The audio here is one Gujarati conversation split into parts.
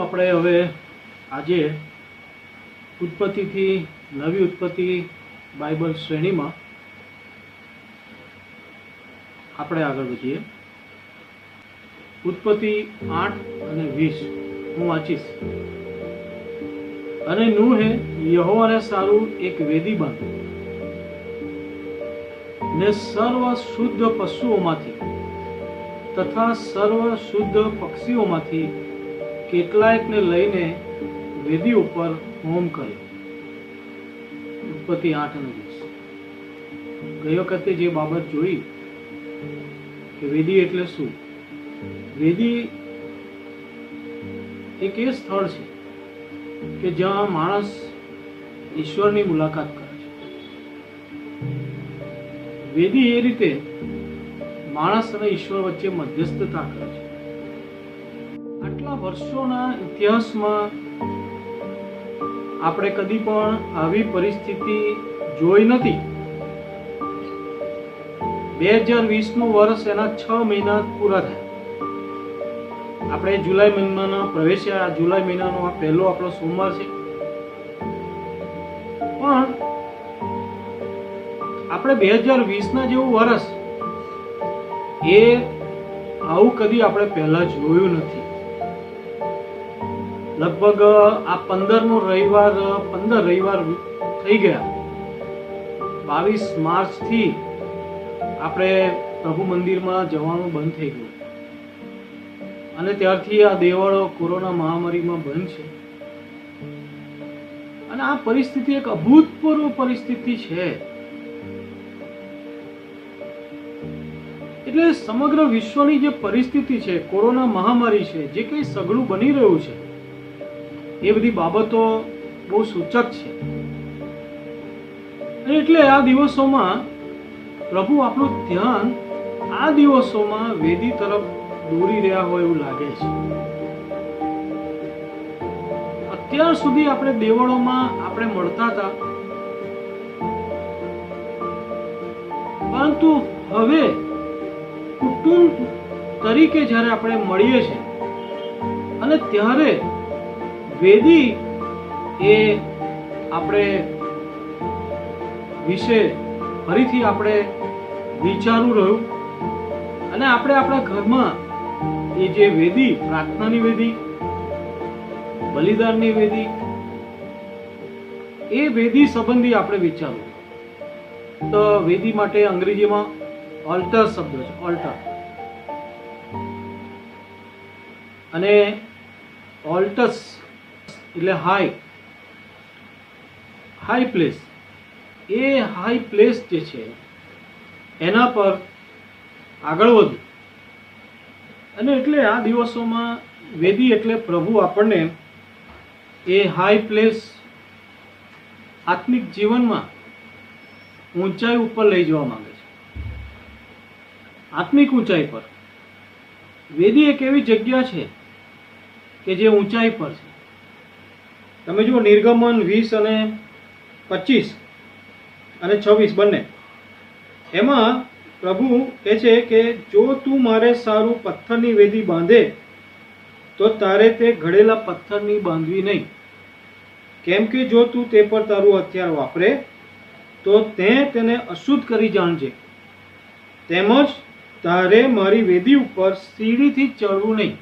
આપણે હવે આજે ઉત્પત્તિથી નવી ઉત્પત્તિ બાઇબલ શ્રેણીમાં આપણે આગળ વધીએ. ઉત્પત્તિ 8 અને 20 હું વાંચીશ. અને નૂહે યહોવાને સારું એક વેદી બાંધ્યું ને સર્વ શુદ્ધ પશુઓમાંથી તથા સર્વ શુદ્ધ પક્ષીઓમાંથી કેટલાયકને લઈને વેદી ઉપર હોમ કર્યો. ઉત્પત્તિ 8 અને 20. ગઈ વખતે જે બાબત જોઈ કે વેદી એટલે શું. વેદી એક એ સ્થળ છે કે જ્યાં માણસ ઈશ્વરની મુલાકાત કરે છે. વેદી એ રીતે માણસ અને ઈશ્વર વચ્ચે મધ્યસ્થતા કરે છે. આટલા વર્ષોના ઇતિહાસમાં આપણે કદી પણ આવી પરિસ્થિતિ જોઈ નથી. 2020નું વર્ષ એના 6 મહિના પૂરા થયા. આપણે જુલાઈ મહિનાના પ્રવેશ્યા. જુલાઈ મહિનાનો આ પહેલો આપણો સોમવાર છે. પણ આપણે 2020ના જેવું વર્ષ એ આવું કદી આપણે પહેલા જોયું નથી. લગભગ આ 15 રવિવાર થઈ ગયા. 22 માર્ચથી આપણે પ્રભુ મંદિરમાં જવાનું બંધ થઈ ગયું અને ત્યારથી આ દેવળો કોરોના મહામારીમાં બંધ છે. અને આ પરિસ્થિતિ એક અભૂતપૂર્વ પરિસ્થિતિ છે. એટલે સમગ્ર વિશ્વની જે પરિસ્થિતિ છે, કોરોના મહામારી છે, જે કંઈ સઘળું બની રહ્યું છે, એ બધી બાબતો બહુ સૂચક છે. એટલે આ દિવસોમાં પ્રભુ આપણું ધ્યાન આ દિવસોમાં વેદી તરફ દોરી રહ્યા હોય એવું લાગે છે. અત્યાર સુધી આપણે દેવળોમાં આપણે મળતા હતા, પરંતુ હવે કુટુંબ તરીકે જ્યારે આપણે મળીએ છીએ અને ત્યારે વેદી એ આપણે વિશે ફરીથી આપણે વિચારવું રહ્યું. અને આપણે આપણા ઘરમાં એ જે વેદી, પ્રાર્થનાની વેદી, બલિદાનની વેદી, એ વેદી સંબંધી આપણે વિચારવું. તો વેદી માટે અંગ્રેજીમાં ઓલ્ટર શબ્દ છે, ઓલ્ટર. અને ઓલ્ટસ એટલે હાઈ પ્લેસ. એ હાઈ પ્લેસ જે છે એના પર આગળ વધવું. અને એટલે આ દિવસોમાં વેદી એટલે પ્રભુ આપણને એ હાઈ પ્લેસ, આત્મિક જીવનમાં ઊંચાઈ ઉપર લઈ જવા માંગે છે. આત્મિક ઊંચાઈ પર. વેદી એક એવી જગ્યા છે કે જે ઊંચાઈ પર છે. તમે જુઓ નિર્ગમન 20 અને 25 અને 26 બંને, એમાં પ્રભુ કહે છે કે જો તું મારે સારું પથ્થરની વેદી બાંધે તો તારે તે ઘડેલા પથ્થરની બાંધવી નહીં. કેમ કે જો તું તે પર તારું હથિયાર વાપરે તો તે તેને અશુદ્ધ કરી જાણજે. તેમજ તારે મારી વેદી ઉપર સીડીથી ચડવું નહીં,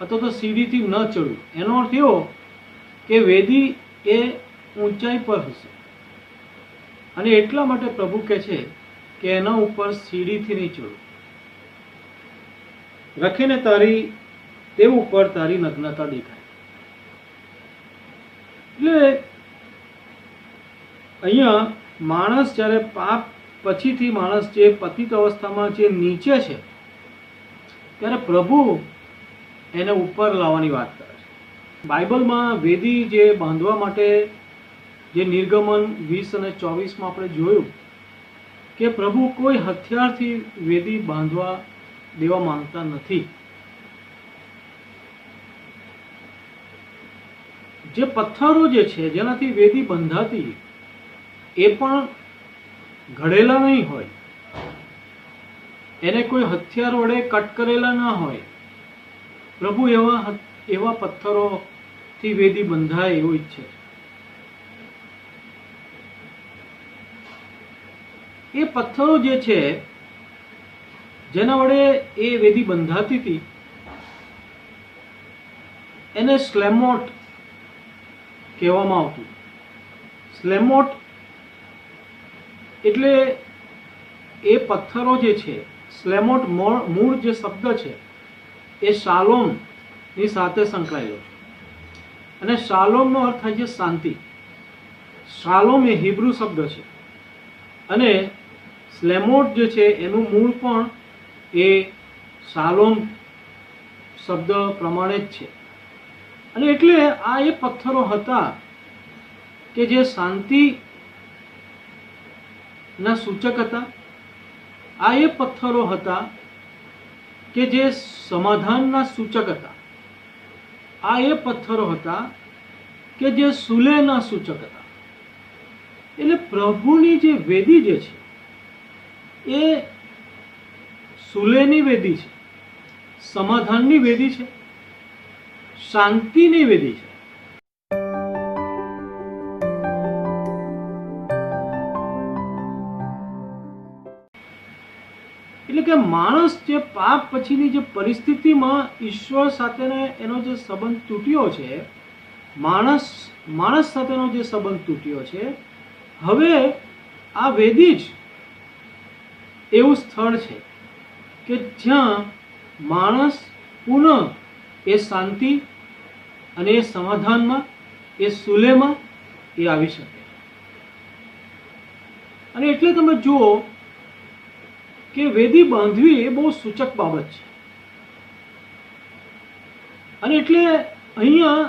અથવા તો સીડીથી ન ચડવું. એનો અર્થ એવો કે વેદી એ ઊંચાઈ પર હશે. અને એટલા માટે પ્રભુ કહે છે કે એના ઉપર સીડીથી નહીં ચડવું. રખીને તારી તે ઉપર તારી નગ્નતા દેખાય. એટલે અહીંયા માણસ જ્યારે પાપ પછીથી માણસ જે પતિત અવસ્થામાં જે નીચે છે ત્યારે પ્રભુ એને ઉપર લાવવાની વાત કરે છે. બાઇબલમાં વેદી જે બાંધવા માટે જે નિર્ગમન 20 અને 24માં આપણે જોયું કે પ્રભુ કોઈ હથિયારથી વેદી બાંધવા દેવા માંગતા નથી. જે પથ્થરો જે છે જેનાથી વેદી બંધાતી એ પણ ઘડેલા નહીં હોય, એને કોઈ હથિયાર વડે કટ કરેલા ના હોય. પ્રભુ એવા એવા પથ્થરોથી વેદી બંધાય એવું ઈચ્છે છે। એ પથ્થરો જે છે જેના વડે એ વેદી બંધાતી હતી એને સ્લેમોટ કહેવામાં આવતું। સ્લેમોટ એટલે એ પથ્થરો જે છે, સ્લેમોટ મૂળ જે શબ્દ છે એ શાલોમની સાથે સંકળાયેલો છે અને શાલોમનો અર્થ થાય છે શાંતિ। શાલોમ એ હિબ્રુ શબ્દ છે અને સ્લેમોટ જે છે એનું મૂળ પણ એ શાલોમ શબ્દ પ્રમાણે જ છે અને એટલે આ એ પથ્થરો હતા કે જે શાંતિ ના સૂચક હતા। આ એ પથ્થરો હતા કે જે સમાધાનના સૂચક હતા। આ એ પથ્થરો હતા કે જે સુલેહના સૂચક હતા। એટલે પ્રભુની જે વેદી જે છે એ સુલેહની વેદી છે, સમાધાનની વેદી છે, શાંતિની વેદી છે। એટલે કે માણસ જે પાપ પછીની જે પરિસ્થિતિમાં ઈશ્વર સાથેનો એનો જે સંબંધ તૂટ્યો છે, માણસ સાથેનો જે સંબંધ તૂટ્યો છે, હવે આ વેદી જ એવું સ્થળ છે કે જ્યાં માણસ પુનઃ એ શાંતિ અને એ સમાધાનમાં, એ સુલેહમાં એ આવી શકે। અને એટલે તમે જુઓ કે વેદી બાંધવી એ બહુ સૂચક બાબત છે અને એટલે અહીંયા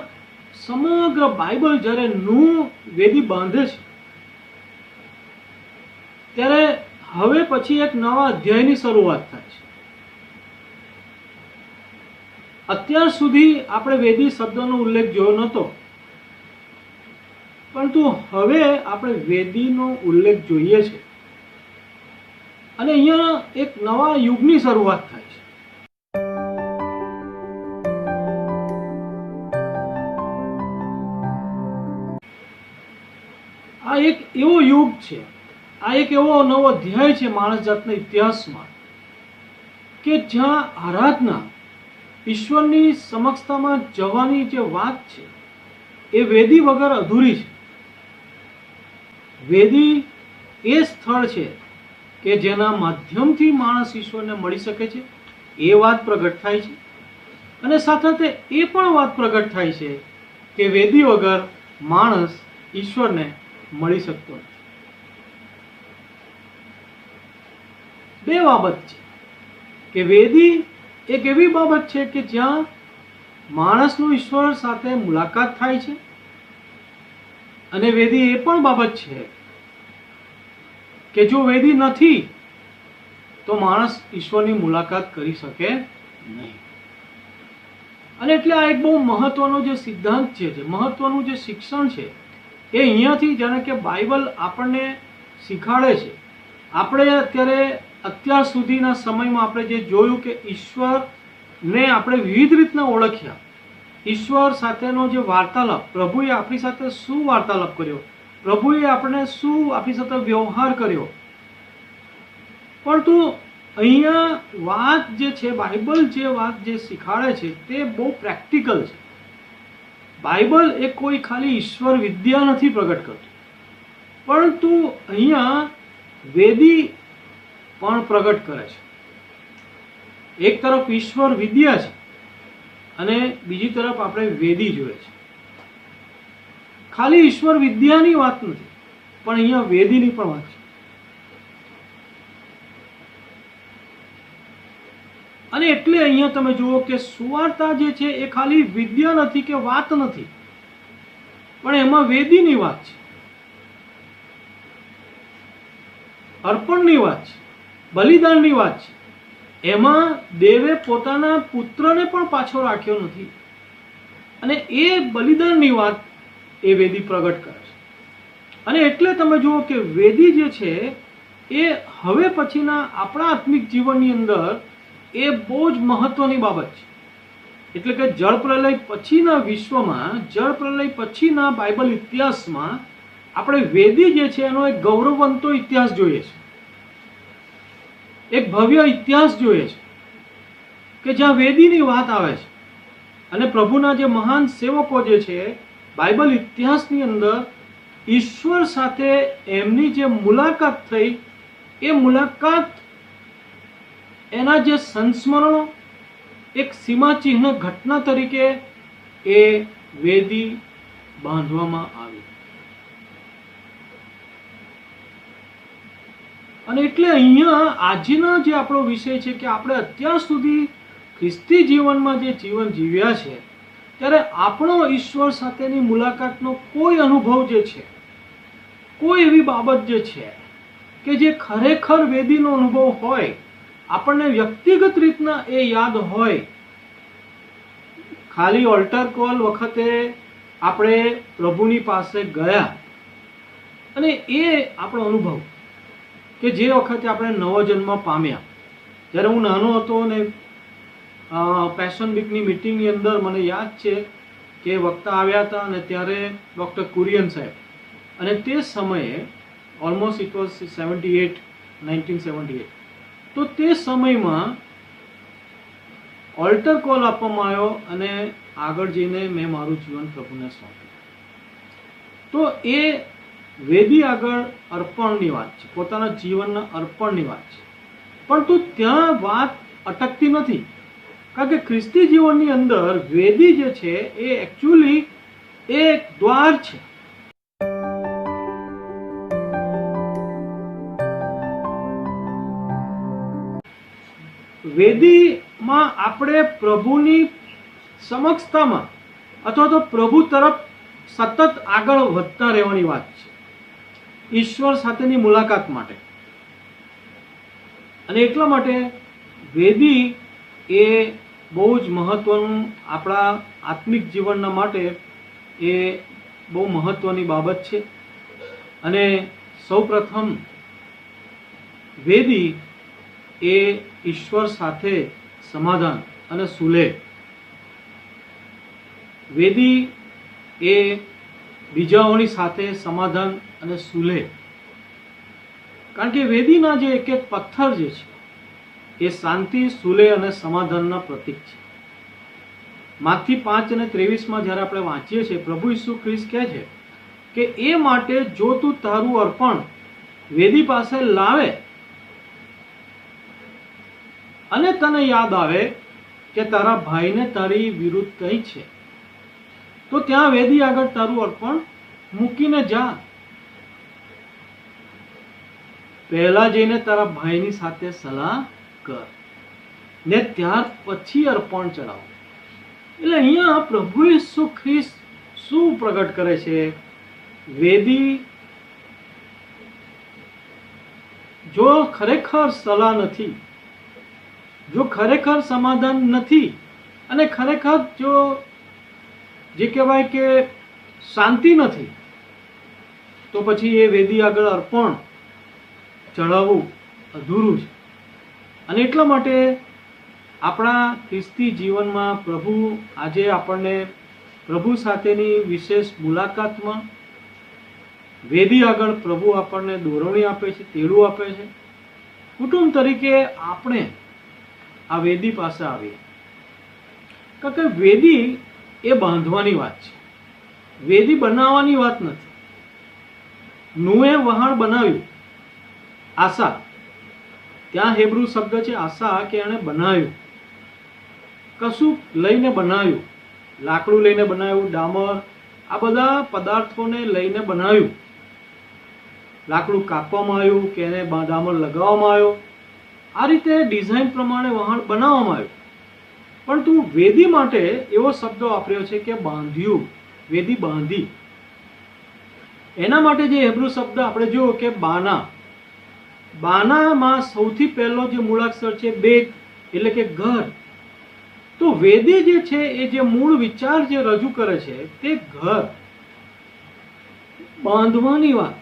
સમગ્ર બાઇબલ જ્યારે નૂહ વેદી બાંધે છે ત્યારે હવે પછી એક નવા અધ્યાયની શરૂઆત થાય છે। અત્યાર સુધી આપણે વેદી શબ્દનો ઉલ્લેખ જોયો નહોતો, પરંતુ હવે આપણે વેદીનો ઉલ્લેખ જોઈએ છે અને અહીંયા એક નવા યુગની શરૂઆત થાય છે। આ એક એવો યુગ છે, આ એક એવો નવો અધ્યાય છે માણસ જાતના ઇતિહાસમાં કે જ્યાં આરાધના, ઈશ્વરની સમક્ષતામાં જવાની જે વાત છે એ વેદી વગર અધૂરી છે। વેદી એ સ્થળ છે કે જેના માધ્યમથી માણસ ઈશ્વરને મળી શકે છે, એ વાત પ્રગટ થાય છે અને સાથે એ પણ વાત પ્રગટ થાય છે કે વેદી વગર માણસ ઈશ્વરને મળી શકતો નથી। બે બાબત છે કે વેદી એક એવી બાબત છે કે જ્યાં માણસનું ઈશ્વર સાથે મુલાકાત થાય છે અને વેદી એ પણ બાબત છે કે જો વેદી નથી તો માણસ ઈશ્વરની મુલાકાત કરી શકે નહીં। અને એટલે આ એક બહુ મહત્વનો જે સિદ્ધાંત છે, મહત્વનું જે શિક્ષણ છે એ અહીંયાથી, જાણે કે બાઇબલ આપણને શીખવાડે છે। આપણે અત્યાર સુધીના સમયમાં આપણે જે જોયું કે ઈશ્વરને આપણે વિવિધ રીતના ઓળખ્યા, ઈશ્વર સાથેનો જે વાર્તાલાપ, પ્રભુએ આપણી સાથે શું વાર્તાલાપ કર્યો, પ્રભુએ આપણે શું આપણી સાથે વ્યવહાર કર્યો, પરંતુ અહીંયા વાત જે છે, બાઇબલ જે વાત જે શીખવાડે છે તે બહુ પ્રેક્ટિકલ છે। બાઇબલ એ કોઈ ખાલી ઈશ્વર વિદ્યા નથી પ્રગટ કરતું, પરંતુ અહીંયા વેદી પણ પ્રગટ કરે છે। એક તરફ ઈશ્વર વિદ્યા છે અને બીજી તરફ આપણે વેદી જોઈએ છે। ખાલી ઈશ્વર વિદ્યાની વાત નથી, પણ અહીંયા વેદીની પણ વાત છે। અને એટલે અહીંયા તમે જુઓ કે સુવાર્તા જે છે એ ખાલી વિદ્યા નથી કે વાત નથી, પણ એમાં વેદીની વાત છે, અર્પણની વાત છે, બલિદાનની વાત છે। એમાં દેવે પોતાના પુત્રને પણ પાછો રાખ્યો નથી અને એ બલિદાનની વાત એ વેદી પ્રગટ કરે છે। અને એટલે તમે જુઓ કે વેદી જે છે એ હવે પછીના આપણા આત્મિક જીવનની અંદર એ બહુ જ મહત્વની બાબત છે। એટલે કે જળ પ્રલય પછીના વિશ્વમાં, જળ પ્રલય પછીના બાઇબલ ઇતિહાસમાં આપણે વેદી જે છે એનો એક ગૌરવવંતો ઇતિહાસ જોઈએ છે, એક ભવ્ય ઇતિહાસ જોઈએ છે કે જ્યાં વેદીની વાત આવે છે અને પ્રભુના જે મહાન સેવકો જે છે બાઇબલ ઇતિહાસની અંદર ઈશ્વર સાથે એમની જે મુલાકાત થઈ, એ મુલાકાત એના જે સંસ્મરણો એક સીમાચિહ્ન ઘટના તરીકે એ વેદી બાંધવામાં આવી. અને એટલે અહીંયા આજનો જે આપણો વિષય છે કે આપણે અત્યાર સુધી ખ્રિસ્તી જીવનમાં જે જીવન જીવ્યા છે ત્યારે આપણો ઈશ્વર સાથેની મુલાકાતનો કોઈ અનુભવ જે છે, કોઈ એવી બાબત જે છે કે જે ખરેખર વેદીનો અનુભવ હોય, આપણને વ્યક્તિગત રીતના એ યાદ હોય. ખાલી ઓલ્ટર કોલ વખતે આપણે પ્રભુની પાસે ગયા અને એ આપણો અનુભવ કે જે વખતે આપણે નવો જન્મ પામ્યા. જ્યારે હું નાનો હતો ને પેશન વીકની મિટિંગની અંદર મને યાદ છે કે વક્તા આવ્યા હતા અને ત્યારે ડૉક્ટર કુરિયન સાહેબ, અને તે સમયે ઓલમોસ્ટ ઇટ વોઝ 1978, તો તે સમયમાં ઓલ્ટર કોલ આપવામાં આવ્યો અને આગળ જઈને મેં મારું જીવન પ્રભુને સોંપ્યું. તો એ વેદી આગળ અર્પણની વાત છે, પોતાના જીવનના અર્પણની વાત છે. પરંતુ ત્યાં વાત અટકતી નથી, કારણ કે ખ્રિસ્તી જીવનની અંદર વેદી જે છે એ એકચ્યુઅલી એક દ્વાર છે. વેદીમાં આપણે પ્રભુની સમક્ષતામાં અથવા તો પ્રભુ તરફ સતત આગળ વધતા રહેવાની વાત છે, ઈશ્વર સાથેની મુલાકાત માટે. અને એટલા માટે વેદી એ બહુ જ મહત્વનું આપણા આત્મિક જીવનના માટે એ બહુ મહત્વની બાબત છે. અને સૌપ્રથમ વેદી એ ઈશ્વર સાથે સમાધાન અને સુલેહ. વેદી એ બીજાઓની સાથે સમાધાન અને સુલેહ, કારણ કે વેદીના જે એક એક પથ્થર જે છે એ શાંતિ, સુલેહ અને સમાધાનના પ્રતીક છે. માથી 5:23 જ્યારે આપણે વાંચીએ છીએ, પ્રભુ ઈસુ ખ્રિસ્ત કહે છે કે એ માટે જો તું તારું અર્પણ વેદી પાસે લાવે અને તને યાદ આવે કે તારા ભાઈને તારી વિરુદ્ધ કંઈ છે, તો ત્યાં વેદી આગળ તારું અર્પણ મૂકીને જા. પહેલા જઈને તારા ભાઈની સાથે સલાહ કર ને ત્યાર પછી અર્પણ ચડાવો. એટલે અહીંયા પ્રભુ ઈસુ ખ્રિસ્ત શું પ્રગટ કરે છે? વેદી જો ખરેખર સલાહ નથી, જો ખરેખર સમાધાન નથી અને ખરેખર જો જે કહેવાય કે શાંતિ નથી, તો પછી એ વેદી આગળ અર્પણ ચડાવવું અધૂરું છે. અને એટલા માટે આપણા ખ્રિસ્તી જીવનમાં પ્રભુ આજે આપણને પ્રભુ સાથેની વિશેષ મુલાકાતમાં વેદી આગળ પ્રભુ આપણને દોરવણી આપે છે, તેડું આપે છે. કુટુંબ તરીકે આપણે આ વેદી પાસે આવીએ, કારણ કે વેદી એ બાંધવાની વાત છે, વેદી બનાવવાની વાત નથી. નૂહે વહાણ બનાવ્યું, આશા, ત્યાં હેબ્રુ શબ્દ છે આશા, કે એણે બનાવ્યું, કશું લઈને બનાવ્યું, લાકડું લઈને બનાવ્યું, ડામર, આ બધા પદાર્થોને લઈને બનાવ્યું. લાકડું કાપવામાં આવ્યું કે એને ડામર લગાવવામાં આવ્યો, આ રીતે ડિઝાઇન પ્રમાણે વહાણ બનાવવામાં આવ્યું. પરંતુ વેદી માટે એવો શબ્દ વાપર્યો છે કે બાંધ્યું, વેદી બાંધી. એના માટે જે હેબ્રુ શબ્દ આપણે જોયો કે બાના, બાનામાં સૌથી પહેલો જે મૂળાક્ષર છે બેગ, એટલે કે ઘર. તો વેદી જે છે એ જે મૂળ વિચાર જે રજૂ કરે છે તે ઘર, બાંધવાની વાત.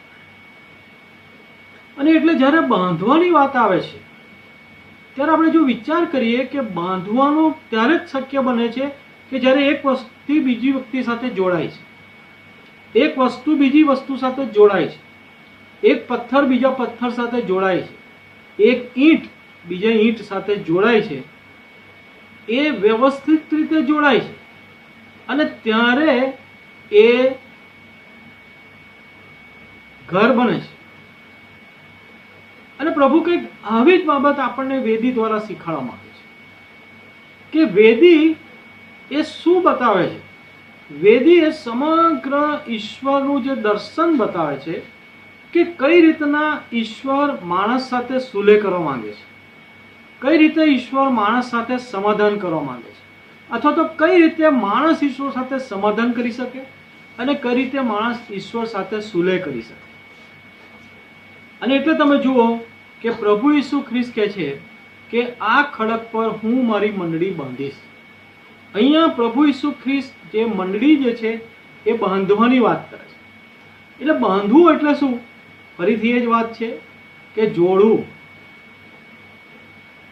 અને એટલે જ્યારે બાંધવાની વાત આવે છે ત્યારે આપણે જો વિચાર કરીએ કે બાંધવાનો ત્યારે જ શક્ય બને છે કે જ્યારે એક વસ્તુ બીજી વ્યક્તિ સાથે જોડાય છે, એક વસ્તુ બીજી વસ્તુ સાથે જોડાય છે, એક પથ્થર બીજા પથ્થર સાથે જોડાય છે, એક ઈંટ બીજા ઈંટ સાથે જોડાય છે, એ વ્યવસ્થિત રીતે જોડાય છે અને ત્યારે એ ઘર બને છે. અને પ્રભુ કંઈક આવી જ બાબત આપણને વેદી દ્વારા શીખવાડવા માંગે છે કે વેદી એ શું બતાવે છે. વેદી એ સમગ્ર ઈશ્વરનું જે દર્શન બતાવે છે કે કઈ રીતના ઈશ્વર માણસ સાથે સુલેહ કરવા માંગે છે, કઈ રીતે ઈશ્વર માણસ સાથે સમાધાન કરવા માંગે છે, અથવા તો કઈ રીતે માણસ ઈશ્વર સાથે સમાધાન કરી શકે અને કઈ રીતે માણસ ઈશ્વર સાથે સુલેહ કરી શકે. અને એટલે તમે જુઓ કે પ્રભુ ઈસુ ખ્રિસ્ત કહે છે કે આ ખડક પર હું મારી મંડળી બાંધીશ. અહીંયા પ્રભુ ઈસુ ખ્રિસ્ત જે મંડળી જે છે એ બાંધવાની વાત કરે છે. એટલે બાંધવું એટલે શું? ફરીથી એ જ વાત છે કે જોડવું.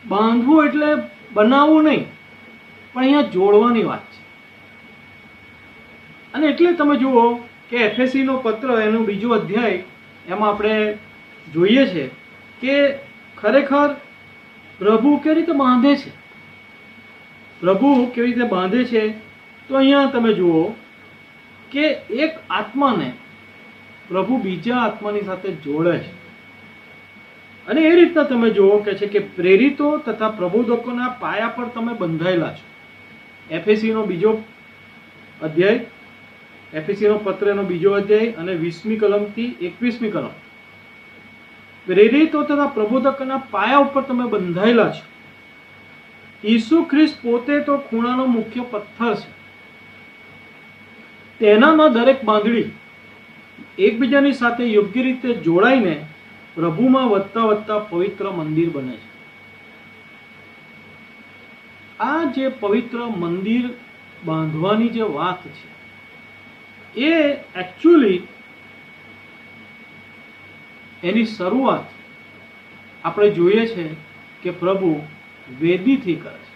બાંધવું એટલે બનાવવું નહીં, પણ અહીંયા જોડવાની વાત છે. અને એટલે તમે જુઓ કે એફએસી નો પત્ર એનું 2 અધ્યાય એમાં આપણે જોઈએ છે કે ખરેખર પ્રભુ કેવી રીતે બાંધે છે. પ્રભુ કેવી રીતે બાંધે છે તો અહીંયા તમે જુઓ કે એક આત્માને પ્રભુ બીજા આત્માની સાથે જોડે છે. અને એ રીતના તમે જુઓ કે છે કે પ્રેરિતો તથા પ્રબોધકોના પાયા પર તમે બંધાયેલા છો. એફએસી નો 2 અધ્યાય, એફએસી નો પત્ર એનો 2 અધ્યાય અને 20મી કલમથી 21મી કલમ. પ્રેરિતો તથા પ્રબોધકોના પાયા ઉપર તમે બંધાયેલા છો. ઈસુ ખ્રિસ્ત પોતે તો ખૂણાનો મુખ્ય પથ્થર છે. તેનામાં દરેક બાંધણી એકબીજાની સાથે યોગ્ય રીતે જોડાઈને પ્રભુમાં વધતા વધતા પવિત્ર મંદિર બને છે. આ જે પવિત્ર મંદિર બાંધવાની જે વાત છે એ એકચ્યુઅલી એની શરૂઆત આપણે જોઈએ છે કે પ્રભુ વેદીથી કરે છે.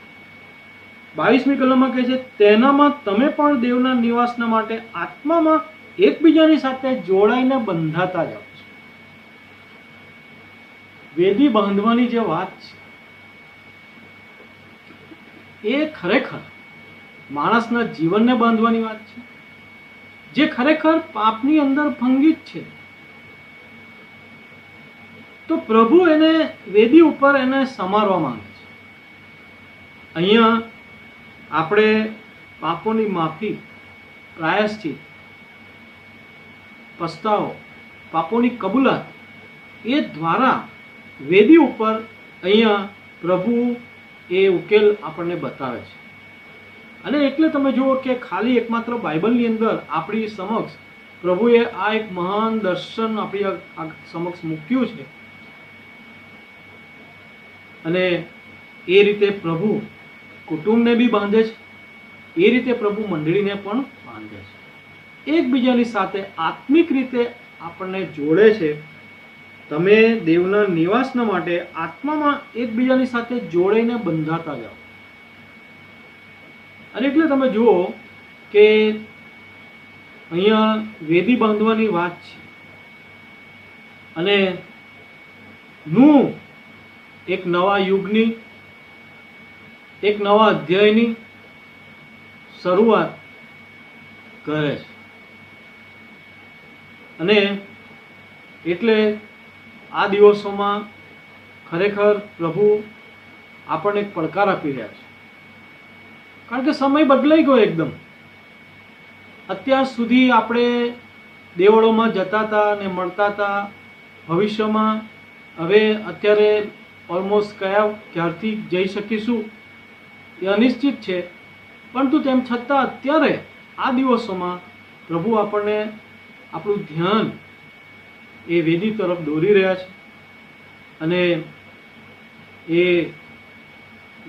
22મી કલમમાં કહે છે તેનામાં તમે પણ દેવના નિવાસના માટે આત્મામાં એકબીજાની સાથે જોડાઈને બંધાતા જાઓ છો. વેદી બાંધવાની જે વાત છે એ ખરેખર માણસના જીવનને બાંધવાની વાત છે, જે ખરેખર પાપની અંદર ભંગિત છે. તો પ્રભુ એને વેદી ઉપર એને સમારવા માંગે છે. અહીંયા આપણે પાપોની માફી, પ્રાયશ્ચિત, પસ્તાવો, પાપોની કબૂલાત એ દ્વારા વેદી ઉપર અહીંયા પ્રભુ એ ઉકેલ આપણને બતાવે છે. અને એટલે તમે જુઓ કે ખાલી એકમાત્ર બાઇબલની અંદર આપણી સમક્ષ પ્રભુએ આ એક મહાન દર્શન આપણી સમક્ષ મૂક્યું છે. અને એ રીતે પ્રભુ કુટુંબને બી બાંધે છે, એ રીતે પ્રભુ મંડળીને પણ બાંધે છે. એકબીજાની સાથે આત્મિક રીતે આપણને જોડે છે. તમે દેવના નિવાસના માટે આત્મામાં એકબીજાની સાથે જોડાઈને બંધાતા જાઓ. અને એટલે તમે જુઓ કે અહીંયા વેદી બાંધવાની વાત છે અને હું એક નવા યુગની, એક નવા અધ્યાયની શરૂઆત કરે છે. અને એટલે આ દિવસોમાં ખરેખર પ્રભુ આપણને એક પડકાર આપી રહ્યા છે. કારણ કે સમય બદલાઈ ગયો એકદમ. અત્યાર સુધી આપણે દેવળોમાં જતા હતા ને મળતા હતા. ભવિષ્યમાં હવે અત્યારે ઓલમોસ્ટ ક્યારથી જઈ શકીશું એ અનિશ્ચિત છે. પરંતુ તેમ છતાં અત્યારે આ દિવસોમાં પ્રભુ આપણને આપણું ધ્યાન એ વેદી તરફ દોરી રહ્યા છે. અને એ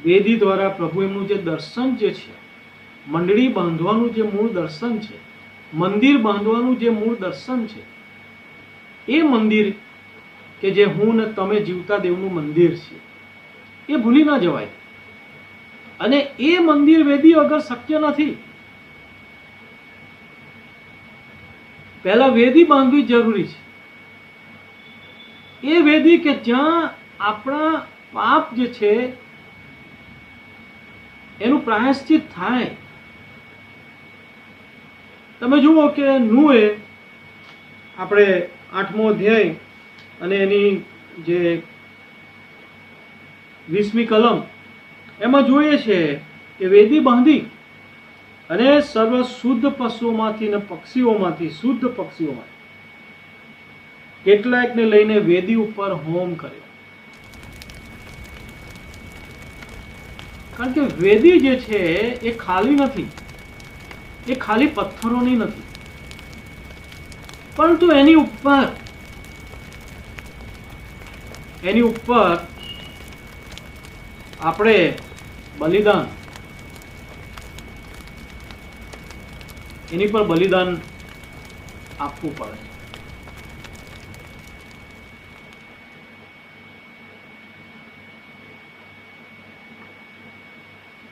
વેદી દ્વારા પ્રભુ એમનું જે દર્શન જે છે, મંડળી બાંધવાનું જે મૂળ દર્શન છે, મંદિર બાંધવાનું જે મૂળ દર્શન છે, એ મંદિર કે જે હું ને તમે જીવતા દેવનું મંદિર છે, એ ભૂલી ના જવાય. અને એ મંદિર વેદી વગર શક્ય નથી. પહેલા વેદી બાંધવી જરૂરી છે. એ વેદી કે જ્યાં આપણા પાપ જે છે એનું પ્રાયશ્ચિત થાય. તમે જુઓ કે નૂહે આપણે 8મો અધ્યાય અને એની જે 20મી કલમ એમાં જોઈએ છે કે વેદી બાંધી અને સર્વ શુદ્ધ પશુઓમાંથી ને પક્ષીઓમાંથી શુદ્ધ પક્ષીઓમાંથી કેટલાકને લઈને વેદી ઉપર હોમ કર્યો. કારણ કે વેદી જે છે એ ખાલી નથી, એ ખાલી પથ્થરોની નથી, પરંતુ એની ઉપર આપણે બલિદાન, એની પર બલિદાન આપવું પડે.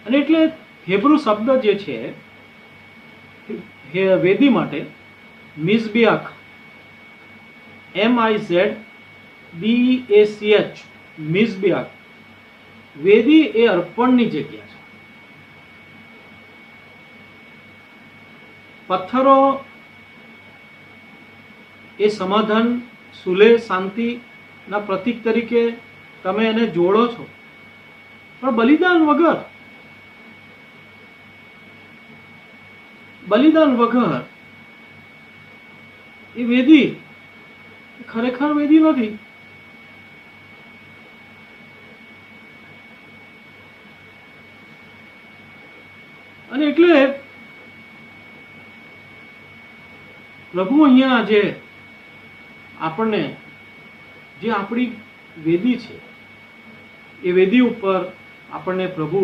અને એટલે હેબ્રુ શબ્દ જે છે વેદી માટે મિઝબિયાક, MIZBEACH, મિઝબિયાક. વેદી એ અર્પણની જગ્યા છે. પથ્થરો એ સમાધાન, સુલેહ, શાંતિના પ્રતીક તરીકે તમે એને જોડો છો, પણ બલિદાન વગર એ વેદી ખરેખર વેદી નથી. અને એટલે પ્રભુ અહીંયા આજે આપણને જે આપણી વેદી છે એ વેદી ઉપર આપણને પ્રભુ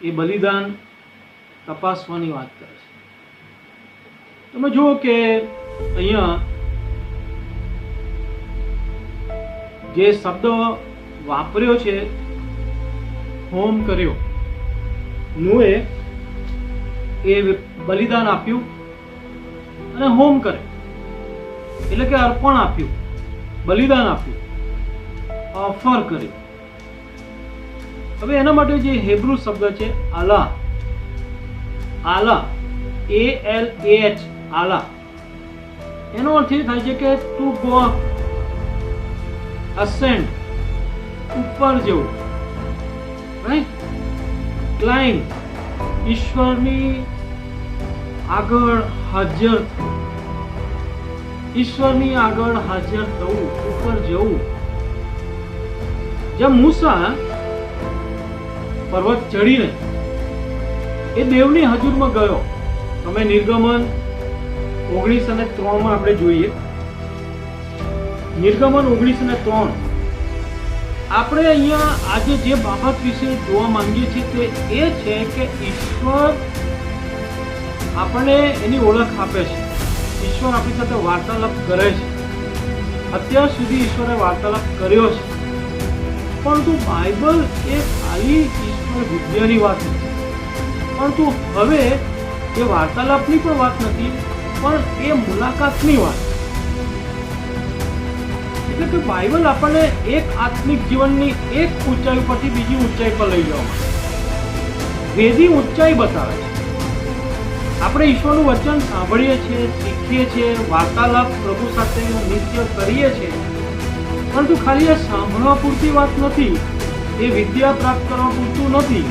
એ બલિદાન તપાસવાની વાત કરે છે. તમે જુઓ કે અહીંયા જે શબ્દ વાપર્યો છે હોમ કર્યો, નૂહે એ બલિદાન આપ્યું અને હોમ કરે એટલે કે અર્પણ આપ્યું, બલિદાન આપ્યું, ઓફર કર્યું. હવે એના માટે જે હેબ્રુ શબ્દ છે આલા, ALAH, આલા, એનો અર્થ એ થાય છે કે ટુ ગો અસેન્ડ, ઉપર જેવું, રાઈટ, ક્લાઇમ્બ, ઈશ્વરની આગળ હાજર થવું, ઈશ્વરની આગળ હાજર થવું, ઉપર જવું. જેમ મૂસા પર્વત ચડીને એ દેવની હજુરમાં ગયો. તમે નિર્ગમન 19:3 માં આપણે જોઈએ. નિર્ગમન 19:3 આપણે અહીંયા આજે જે બાબત વિશે જોવા માંગીએ છીએ તે એ છે કે ઈશ્વર આપણને એની ઓળખ આપે છે. ઈશ્વર આપણી સાથે વાર્તાલાપ કરે છે. અત્યાર સુધી ઈશ્વરે વાર્તાલાપ કર્યો છે, પરંતુ બાઇબલ એ ખાલી ઈશ્વર વિદ્યાની વાત નથી, પરંતુ હવે એ વાર્તાલાપની પણ વાત નથી, પણ એ મુલાકાતની વાત. એટલે કે બાઇબલ આપણને એક આત્મિક જીવનની એક ઊંચાઈ પરથી બીજી ઊંચાઈ પર લઈ જવા માટે વેદી ઊંચાઈ બતાવે છે. આપણે ઈશ્વરનું વચન સાંભળીએ છીએ, શીખીએ છીએ, વાર્તાલાપ પ્રભુ સાથે નિત્ય કરીએ છીએ, પરંતુ ખાલી એ સાંભળવા પૂરતી વાત નથી, એ વિદ્યા પ્રાપ્ત કરવા પૂરતું નથી,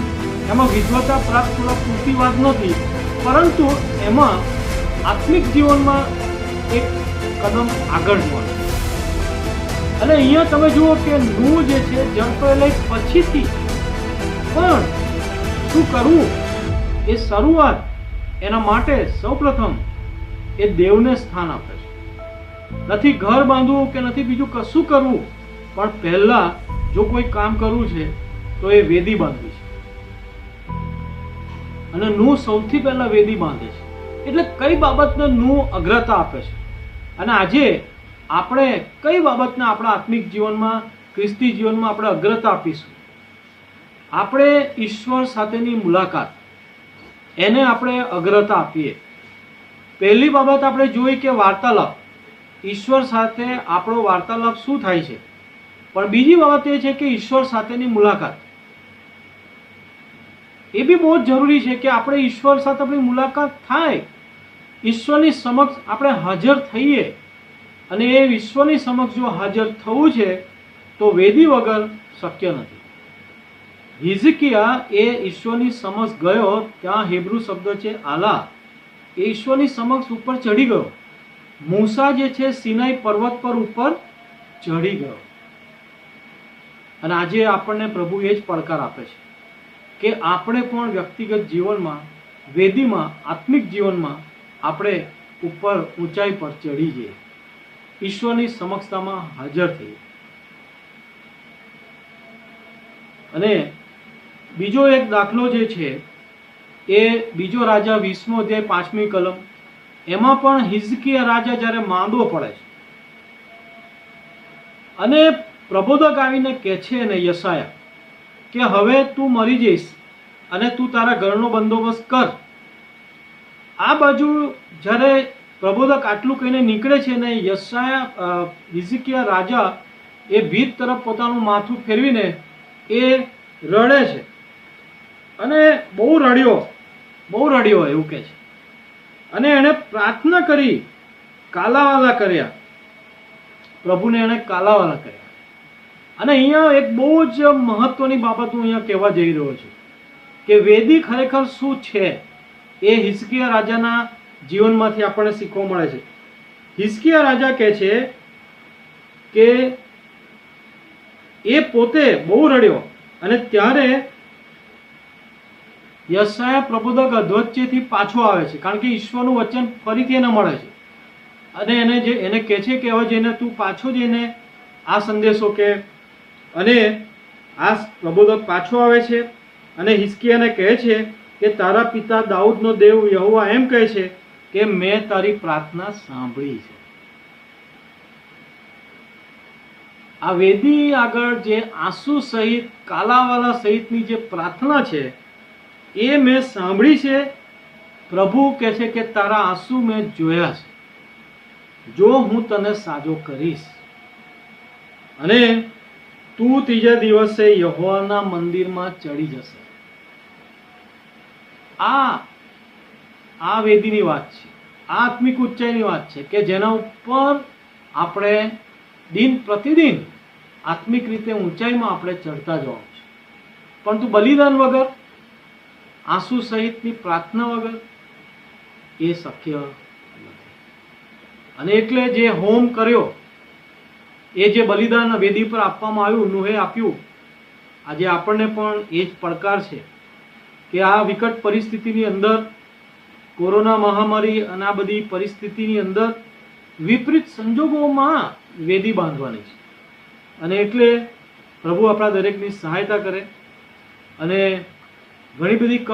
એમાં વિદ્વતા પ્રાપ્ત કરવા પૂરતી વાત નથી, પરંતુ એમાં આત્મિક જીવનમાં એક કદમ આગળ જવાનું. અને અહીંયા તમે જુઓ કે નૂહ જે છે જળ લઈ પછીથી પણ શું કરવું એ શરૂઆત એના માટે સૌપ્રથમ એ દેવને સ્થાન આપે છે. નથી ઘર બાંધવું કે નથી બીજું કશું કરવું, પણ પહેલા જો કોઈ કામ કરવું છે તો એ વેદી બાંધવી છે. અને નૂહ સૌથી પહેલા વેદી બાંધે છે. એટલે કઈ બાબતને નૂહ અગ્રતા આપે છે. અને આજે આપણે કઈ બાબતને આપણા આત્મિક જીવનમાં, ખ્રિસ્તી જીવનમાં આપણે અગ્રતા આપીશું, આપણે ઈશ્વર સાથેની મુલાકાત એને આપણે અગ્રતા આપીએ. પહેલી બાબત આપણે જોઈ કે વાર્તાલાપ, ઈશ્વર સાથે આપણો વાર્તાલાપ શું થાય છે. પણ બીજી બાબત એ છે કે ઈશ્વર સાથેની મુલાકાત એ બી બહુ જ જરૂરી છે કે આપણે ઈશ્વર સાથે આપણી મુલાકાત થાય, ઈશ્વરની સમક્ષ આપણે હાજર થઈએ. અને એ ઈશ્વરની સમક્ષ જો હાજર થવું છે તો વેદી વગર શક્ય નથી. હિઝકિયા એ ઈશ્વરની સમક્ષ ગયો, ત્યાં હિબ્રુ શબ્દ છે આલા, એ ઈશ્વરની સમક્ષ ઉપર ચડી ગયો. મૂસા જે છે સિનાઈ પર્વત પર ઉપર ચડી ગયો. અને આજે આપણને પ્રભુ એ જ પડકાર આપે છે કે આપણે પણ વ્યક્તિગત જીવનમાં, વેદીમાં, આત્મિક જીવનમાં આપણે ઉપર ઊંચાઈ પર ચડી જઈએ, ઈશ્વરની સમક્ષતામાં હાજર થઈએ. અને બીજો એક દાખલો જે છે એ બીજો રાજા 20મો અધ્યાય 5મી કલમ, એમાં પણ હિઝકિયા રાજા જ્યારે માંદો પડે છે અને પ્રબોધક આવીને કહે છે ને યશાયા કે હવે તું મરી જઈશ અને તું તારા ઘરનો બંદોબસ્ત કર. આ બાજુ જ્યારે પ્રબોધક આટલું કહીને નીકળે છે ને હિઝકિયા રાજા એ ભીત તરફ પોતાનું માથું ફેરવીને એ રડે છે અને બહુ રડ્યો એવું કહે છે. અને એણે પ્રાર્થના કરી, કાલાવાલા કર્યા, પ્રભુને એણે કાલાવાલા કર્યા. અને અહીંયા એક બહુ જ મહત્વની બાબત હું અહીંયા કહેવા જઈ રહ્યો છું કે વેદી ખરેખર શું છે એ હિઝકિયા રાજાના જીવનમાંથી આપણને શીખવા મળે છે. હિઝકિયા રાજા કહે છે કે એ પોતે બહુ રડ્યો અને ત્યારે યશાયા પ્રબોધક અધવચ્ચેથી પાછો આવે છે, કારણ કે ઈશ્વરનું વચન ફરીથી એને મળે છે. અને એને કહે છે કે હવે જઈને તું પાછો જઈને આ સંદેશો કે. અને આ પ્રબોધક પાછો આવે છે અને હિઝકિયાને કહે છે કે તારા પિતા દાઉદનો દેવ યહોવા એમ કહે છે કે મેં તારી પ્રાર્થના સાંભળી છે. આ વેદી આગળ જે આંસુ સહિત, કાલાવાલા સહિતની જે પ્રાર્થના છે એ મેં સાંભળી છે. પ્રભુ કહે છે કે તારા આંસુ મેં જોયા છે, જો હું તને સાજો કરીશ અને તું ત્રીજા દિવસે યહોવાના મંદિરમાં ચડી જશે. આ વેદીની વાત છે, આ આત્મિક ઉચ્ચાઈની વાત છે કે જેના ઉપર આપણે દિન પ્રતિદિન આત્મિક રીતે ઊંચાઈમાં આપણે ચડતા જવાનું છે. પરંતુ બલિદાન વગર, આંસુ સહિતની પ્રાર્થના વગર એ શક્ય નથી. અને એટલે જે હોમ કર્યો, એ જે બલિદાન વેદી પર આપવામાં આવ્યું, નૂહે આપ્યું, આજે આપણને પણ એ જ પડકાર છે કે આ વિકટ પરિસ્થિતિની અંદર, કોરોના મહામારી અને આ બધી પરિસ્થિતિની અંદર વિપરીત સંજોગોમાં વેદી બાંધવાની છે. અને એટલે પ્રભુ આપણા દરેકની સહાયતા કરે. અને ઘણી બધી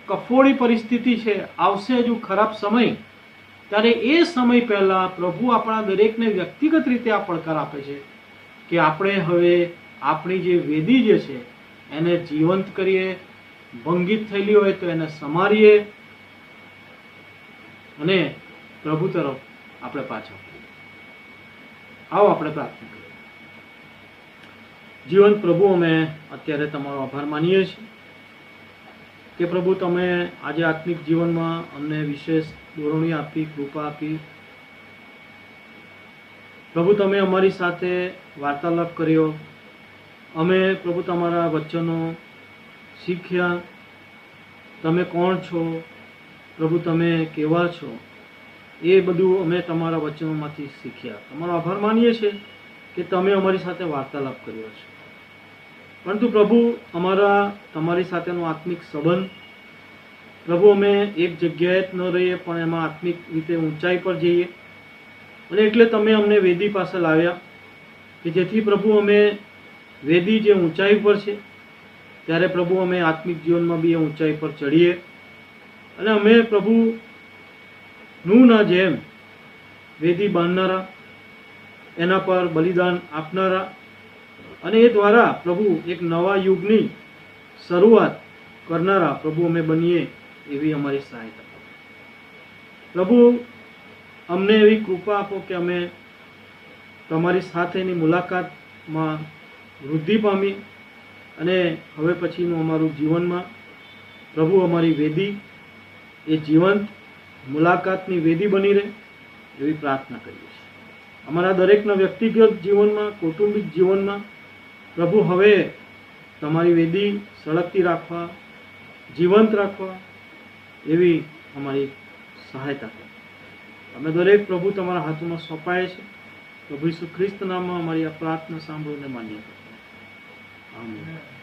કફોડી પરિસ્થિતિ છે, આવશે હજુ ખરાબ સમય, ત્યારે એ સમય પહેલાં પ્રભુ આપણા દરેકને વ્યક્તિગત રીતે આ પડકાર આપે છે કે આપણે હવે આપણી જે વેદી જે છે એને જીવંત કરીએ, ભંગિત થયેલી હોય તો એને સમારીએ અને પ્રભુ તરફ આપણે પાછા. આવો આપણે પ્રાર્થના કરીએ. જીવંત પ્રભુ, અમે અત્યારે તમારો આભાર માનીએ છીએ કે પ્રભુ તમે આજે આત્મિક જીવનમાં અમને વિશેષ દોરણી આપી, કૃપા આપી. પ્રભુ તમે અમારી સાથે વાર્તાલાપ કર્યો, અમે પ્રભુ તમારા વચનો શીખ્યા. તમે કોણ છો પ્રભુ, તમે કેવા છો, એ બધું અમે તમારા વચનોમાંથી શીખ્યા. તમારો આભાર માનીએ છીએ કે તમે અમારી સાથે વાર્તાલાપ કર્યો છે. પરંતુ પ્રભુ અમારા તમારી સાથેનો આત્મિક સંબંધ, પ્રભુ અમે એક જગ્યાએ જ ન રહીએ પણ એમાં આત્મિક રીતે ઊંચાઈ પર જઈએ. અને એટલે તમે અમને વેદી પાસે લાવ્યા કે જેથી પ્રભુ અમે વેદી જે ઊંચાઈ પર છે ત્યારે પ્રભુ અમે આત્મિક જીવનમાં બી એ ઊંચાઈ પર ચડીએ. અને અમે પ્રભુ નૂહના જેમ વેદી બાંધનારા, એના પર બલિદાન આપનારા, અને એ દ્વારા પ્રભુ એક નવા યુગની શરૂઆત કરનારા પ્રભુ અમે બનીએ એવી અમારી સહાયતા કરો. પ્રભુ અમને એવી કૃપા આપો કે અમે તમારી સાથેની મુલાકાતમાં વૃદ્ધિ પામીએ અને હવે પછીનું અમારું જીવનમાં પ્રભુ અમારી વેદી એ જીવંત મુલાકાતની વેદી બની રહે એવી પ્રાર્થના કરીએ છીએ. અમારા દરેકના વ્યક્તિગત જીવનમાં, કૌટુંબિક જીવનમાં પ્રભુ હવે તમારી વેદી સળગતી રાખવા, જીવંત રાખવા એવી અમારી સહાયતા કરો. અમે દરેક પ્રભુ તમારા હાથોમાં સોંપાય છે. પ્રભુ ઈસુ ખ્રિસ્ત નામમાં અમારી આ પ્રાર્થના સાંભળીને માન્ય કરો. આમીન.